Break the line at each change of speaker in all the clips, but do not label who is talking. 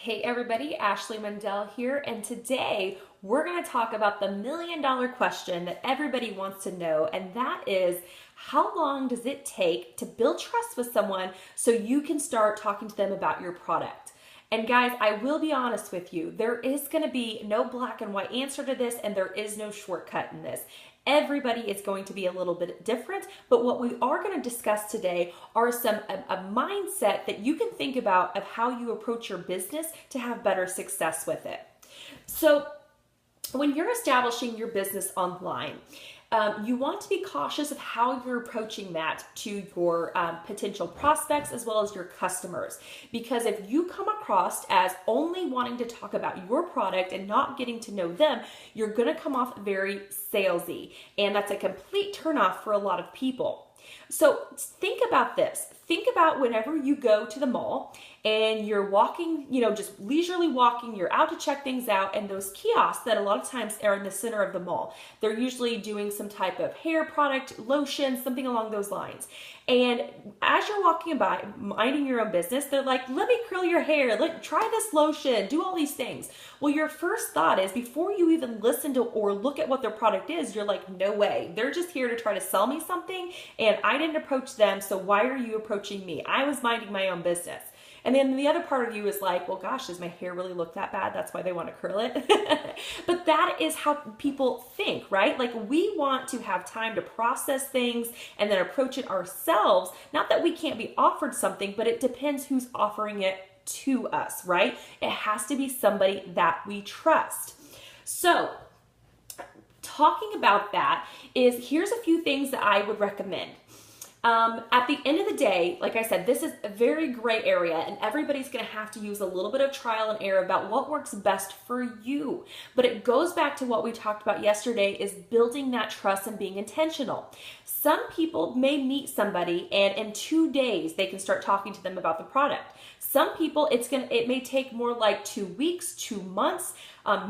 Hey everybody, Ashley Mundell here, and today we're going to talk about the $1,000,000 question that everybody wants to know, and that is, how long does it take to build trust with someone so you can start talking to them about your product? And guys, I will be honest with you, there is going to be no black and white answer to this, and there is no shortcut in this. Everybody is going to be a little bit different, but what we are going to discuss today are a mindset that you can think about of how you approach your business to have better success with it. So when you're establishing your business online, you want to be cautious of how you're approaching that to your potential prospects as well as your customers. Because if you come across as only wanting to talk about your product and not getting to know them, you're going to come off very salesy. And that's a complete turnoff for a lot of people. So think about this. Think about whenever you go to the mall and you're walking, just leisurely walking, you're out to check things out, and those kiosks that a lot of times are in the center of the mall, they're usually doing some type of hair product, lotion, something along those lines. And as you're walking by, minding your own business, they're like, let me curl your hair, try this lotion, do all these things. Well, your first thought is, before you even listen to or look at what their product is, you're like, no way. They're just here to try to sell me something, and I didn't approach them, so why are you approaching me? I was minding my own business. And then the other part of you is like, well, gosh, does my hair really look that bad? That's why they want to curl it. But that is how people think, right? Like, we want to have time to process things and then approach it ourselves. Not that we can't be offered something, but it depends who's offering it to us, right? It has to be somebody that we trust. So talking about that is, here's a few things that I would recommend. At the end of the day, like I said, this is a very gray area, and everybody's going to have to use a little bit of trial and error about what works best for you. But it goes back to what we talked about yesterday, is building that trust and being intentional. Some people may meet somebody and in 2 days they can start talking to them about the product. Some people, it may take more like 2 weeks, 2 months,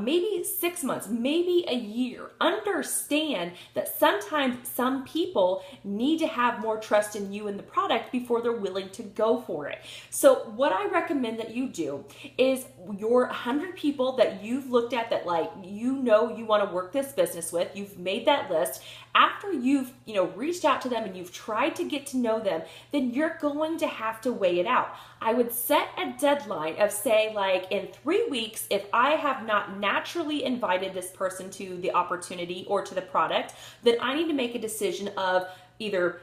maybe 6 months, maybe a year. Understand that sometimes some people need to have more trust in you and the product before they're willing to go for it. So what I recommend that you do is, your 100 people that you've looked at that you want to work this business with, you've made that list. After you've reached out to them and you've tried to get to know them, then you're going to have to weigh it out. I would set a deadline of, say, like in 3 weeks, if I have not naturally invited this person to the opportunity or to the product, then I need to make a decision of either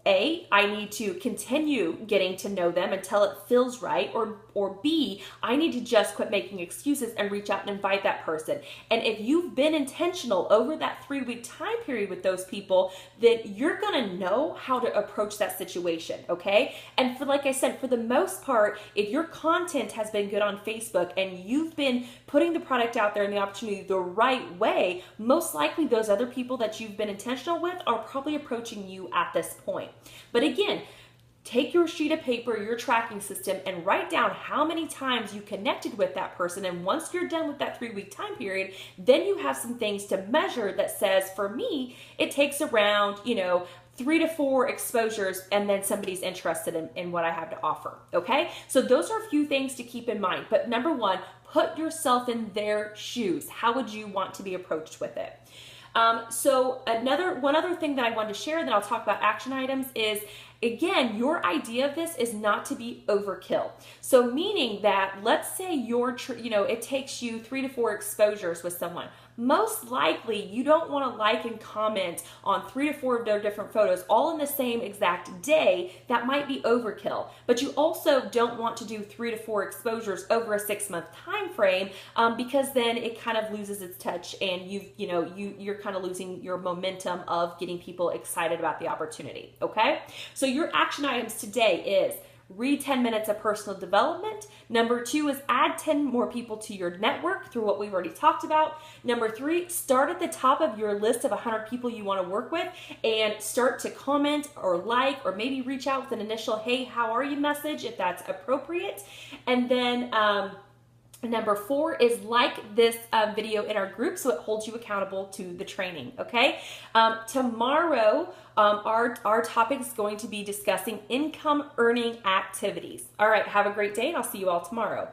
A, I need to continue getting to know them until it feels right, or B, I need to just quit making excuses and reach out and invite that person. And if you've been intentional over that 3-week time period with those people, then you're gonna know how to approach that situation, okay? And like I said, for the most part, if your content has been good on Facebook and you've been putting the product out there and the opportunity the right way, most likely those other people that you've been intentional with are probably approaching you at this point. But again, take your sheet of paper, your tracking system, and write down how many times you connected with that person. And once you're done with that 3-week time period, then you have some things to measure that says, for me, it takes around, 3 to 4 exposures, and then somebody's interested in what I have to offer, okay? So those are a few things to keep in mind. But number one, put yourself in their shoes. How would you want to be approached with it? So one other thing that I wanted to share, and then I'll talk about action items, is, again, your idea of this is not to be overkill. So meaning that, let's say it takes you 3 to 4 exposures with someone. Most likely you don't want to like and comment on 3 to 4 of their different photos all in the same exact day. That might be overkill. But you also don't want to do 3 to 4 exposures over a 6-month time frame, because then it kind of loses its touch, and you're kind of losing your momentum of getting people excited about the opportunity. Okay? So your action items today is: read 10 minutes of personal development. Number 2 is add 10 more people to your network through what we've already talked about. Number 3, start at the top of your list of 100 people you want to work with and start to comment or like, or maybe reach out with an initial, hey, how are you message if that's appropriate. And then number 4 is like this video in our group so it holds you accountable to the training, okay? Tomorrow, our topic is going to be discussing income earning activities. All right, have a great day, and I'll see you all tomorrow.